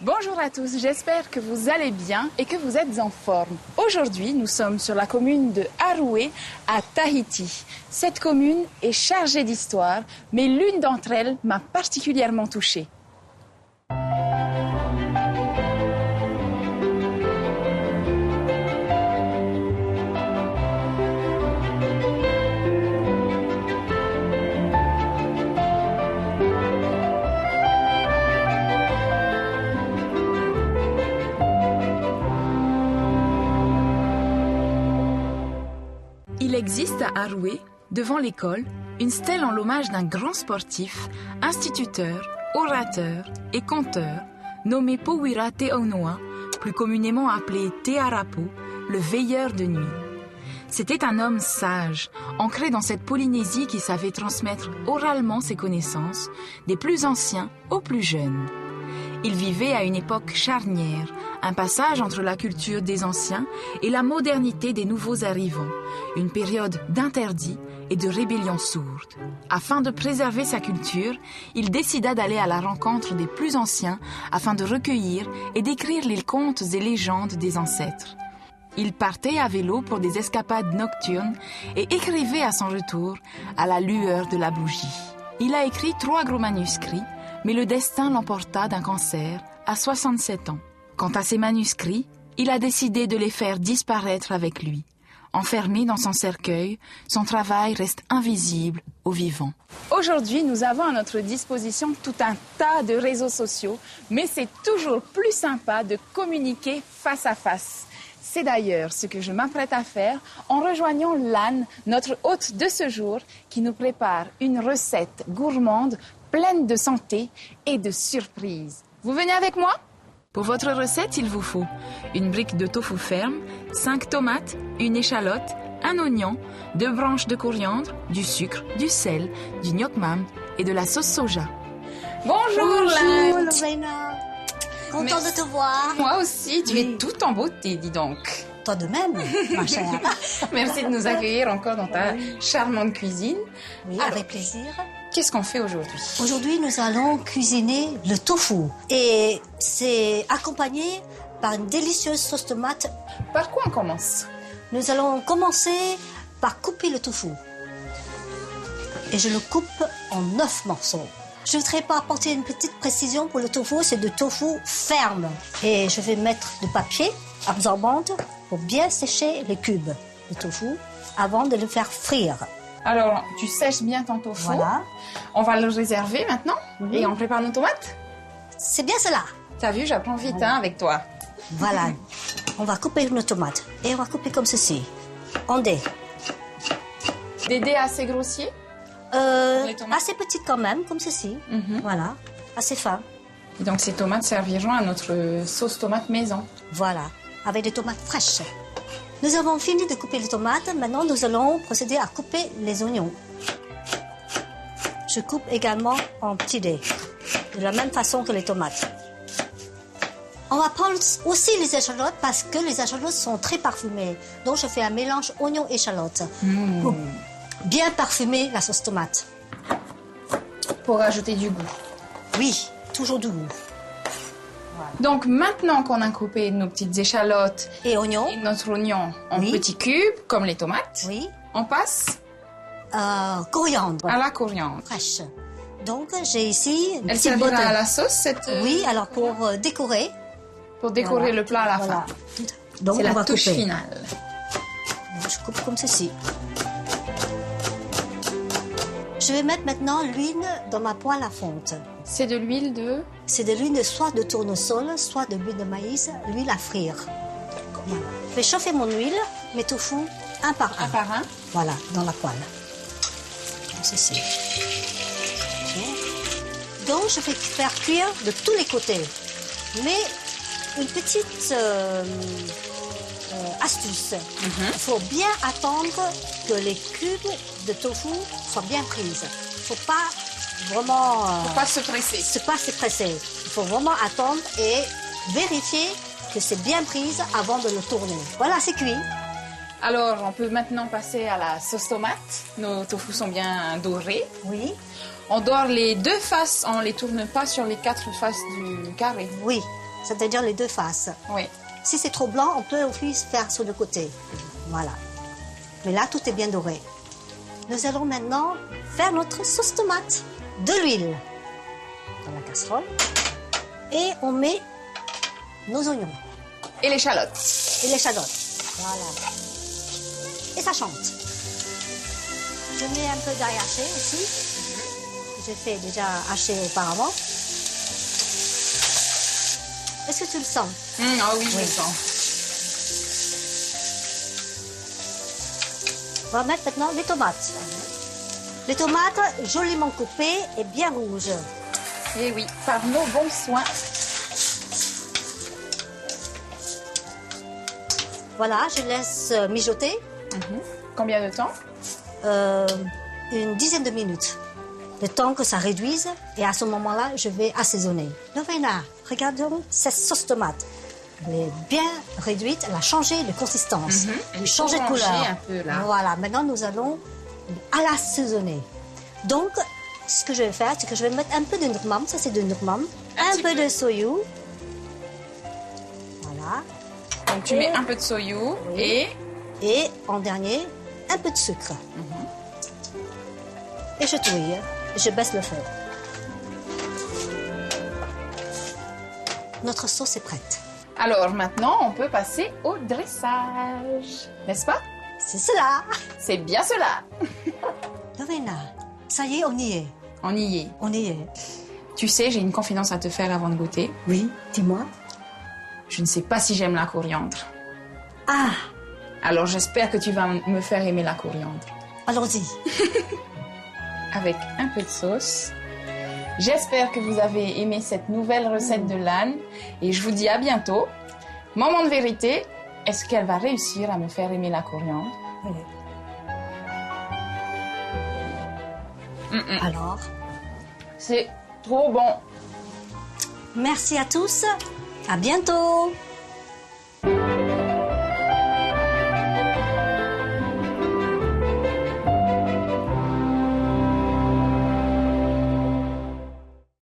Bonjour à tous, j'espère que vous allez bien et que vous êtes en forme. Aujourd'hui, nous sommes sur la commune de Aroué à Tahiti. Cette commune est chargée d'histoire, mais l'une d'entre elles m'a particulièrement touchée. Il existe à Aroué, devant l'école, une stèle en l'hommage d'un grand sportif, instituteur, orateur et conteur, nommé Pouira Te Aunoa, plus communément appelé Te Arapo, le veilleur de nuit. C'était un homme sage, ancré dans cette Polynésie qui savait transmettre oralement ses connaissances, des plus anciens aux plus jeunes. Il vivait à une époque charnière, un passage entre la culture des anciens et la modernité des nouveaux arrivants, une période d'interdit et de rébellion sourde. Afin de préserver sa culture, il décida d'aller à la rencontre des plus anciens afin de recueillir et d'écrire les contes et légendes des ancêtres. Il partait à vélo pour des escapades nocturnes et écrivait à son retour à la lueur de la bougie. Il a écrit 3 gros manuscrits, mais le destin l'emporta d'un cancer à 67 ans. Quant à ses manuscrits, il a décidé de les faire disparaître avec lui. Enfermé dans son cercueil, son travail reste invisible aux vivants. Aujourd'hui, nous avons à notre disposition tout un tas de réseaux sociaux, mais c'est toujours plus sympa de communiquer face à face. C'est d'ailleurs ce que je m'apprête à faire en rejoignant Lan, notre hôte de ce jour, qui nous prépare une recette gourmande pleine de santé et de surprises. Vous venez avec moi ? Pour votre recette, il vous faut une brique de tofu ferme, 5 tomates, une échalote, un oignon, 2 branches de coriandre, du sucre, du sel, du gnoc mam et de la sauce soja. Bonjour Lan. Lorena. Content de te voir. Moi aussi, tu es toute en beauté, dis donc. Toi de même, ma chère. Merci de nous accueillir encore dans ta charmante cuisine. Oui, Alors, avec plaisir. Qu'est-ce qu'on fait aujourd'hui ? Aujourd'hui, nous allons cuisiner le tofu. Et c'est accompagné par une délicieuse sauce tomate. Par quoi on commence ? Nous allons commencer par couper le tofu. Et je le coupe en 9 morceaux. Je voudrais pas apporter une petite précision pour le tofu, c'est de tofu ferme. Et je vais mettre du papier absorbante pour bien sécher les cubes de tofu avant de le faire frire. Alors, tu sèches bien ton tofu. Voilà. On va le réserver maintenant et on prépare nos tomates. C'est bien cela. T'as vu, j'apprends vite avec toi. Voilà. On va couper nos tomates. Et on va couper comme ceci. En dés. Des dés assez grossiers ? Les tomates. Assez petites quand même, comme ceci. Voilà. Assez fin. Et donc, ces tomates serviront à notre sauce tomate maison. Voilà. Avec des tomates fraîches. Nous avons fini de couper les tomates. Maintenant, nous allons procéder à couper les oignons. Je coupe également en petits dés. De la même façon que les tomates. On va prendre aussi les échalotes parce que les échalotes sont très parfumées. Donc, je fais un mélange oignon-échalote. Pour bien parfumer la sauce tomate. Pour ajouter du goût. Oui, toujours du goût. Donc, maintenant qu'on a coupé nos petites échalotes Et oignons. et notre oignon en Oui. petits cubes, comme les tomates, Oui. on passe Coriandre. à la coriandre. Fraîche. Donc, j'ai ici une Elle petite servira botte. à la sauce, cette... Oui, alors pour décorer. Pour décorer Voilà. le plat à la Voilà. fin. Donc, C'est on la va touche couper. finale. Je coupe comme ceci. Je vais mettre maintenant l'huile dans ma poêle à fonte. C'est de l'huile de... C'est de l'huile soit de tournesol, soit de l'huile de maïs, l'huile à frire. Bien. Je vais chauffer mon huile, mes tofu, un par un. Un par un. Voilà, dans la poêle. Comme ceci. Bien. Donc, je vais faire cuire de tous les côtés. Mais une petite astuce. Il faut bien attendre que les cubes de tofu soient bien prises. Il ne faut pas vraiment... Faut pas se presser. pas se presser. Il faut vraiment attendre et vérifier que c'est bien prise avant de le tourner. Voilà, c'est cuit. Alors, on peut maintenant passer à la sauce tomate. Nos tofu sont bien dorés. Oui. On dore les 2 faces, on ne les tourne pas sur les 4 faces du carré. Oui. c'est-à-dire les deux faces. Oui. Si c'est trop blanc, on peut aussi faire sur le côté. Voilà. Mais là, tout est bien doré. Nous allons maintenant faire notre sauce tomate. De l'huile dans la casserole. Et on met nos oignons. Et l'échalote. Et l'échalote. Voilà. Et ça chante. Je mets un peu d'ail haché aussi. J'ai fait déjà haché auparavant. Est-ce que tu le sens? Ah oui, je le sens. On va mettre maintenant les tomates. Les tomates joliment coupées et bien rouges. Et oui, par nos bons soins. Voilà, je laisse mijoter. Combien de temps? Une dizaine de minutes. Le temps que ça réduise. Et à ce moment-là, je vais assaisonner. Lorena, regardons cette sauce tomate. Elle est bien réduite, elle a changé de consistance. Elle est changé de orangée couleur. un peu, là. Voilà, maintenant nous allons à l'assaisonner. Donc, ce que je vais faire, c'est que je vais mettre un peu de nourmam, ça c'est de nourmam, un peu de soyou. Voilà. Donc tu mets un peu de soyou Oui. Et en dernier, un peu de sucre. Et je touille, je baisse le feu. Notre sauce est prête. Alors maintenant, on peut passer au dressage. N'est-ce pas? C'est cela. C'est bien cela. Lorena, ça y est, on y est. On y est. On y est. Tu sais, j'ai une confidence à te faire avant de goûter. Oui, dis-moi. Je ne sais pas si j'aime la coriandre. Ah, Alors j'espère que tu vas me faire aimer la coriandre. allons-y. Avec un peu de sauce. J'espère que vous avez aimé cette nouvelle recette de Lan. Et je vous dis à bientôt. Moment de vérité, est-ce qu'elle va réussir à me faire aimer la coriandre? Alors, C'est trop bon. merci à tous. À bientôt.